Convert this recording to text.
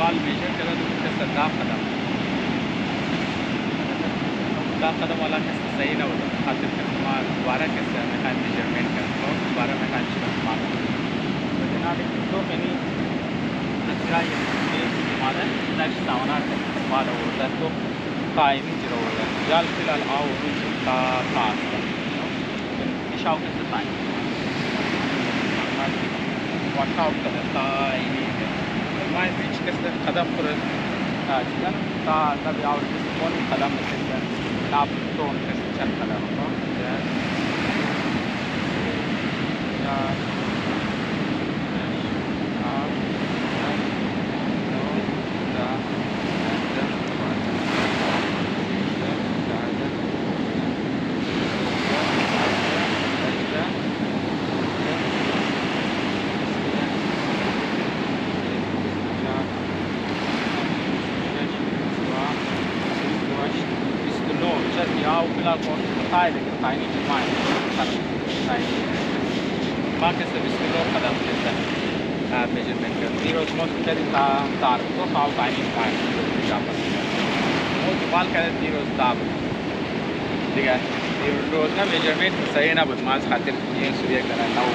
काल मेजर करा तो कसं दहा कदम वाला कसं सही ना होता खातिर कसं मार दोबारा कसं मैं खान मेजरमेंट करता हूँ दोबारा मैं खान शिफ्ट मार तो जनाब तो मैंने नजरा ये माना नेक्स्ट सावना मार होता तो कायमी जरा होता जाल फिलहाल आओ का खास निशाव के साथ वर्कआउट करता ini main reach कसं कदम पर जन का तब यार किस कौन कदम कसं नाप तो कसं चल कदम हो या या फिलहाल कौन बताए लेकिन टाइनी डिमांड बाकी से बिस्किट और कदम लेता है मेजरमेंट कर जीरो मोस्ट करी तार तो हाउ टाइनी डिमांड वो बाल कर जीरो ताब ठीक है रोज ना मेजरमेंट सही ना बदमाश खातिर ये सूर्य करा ना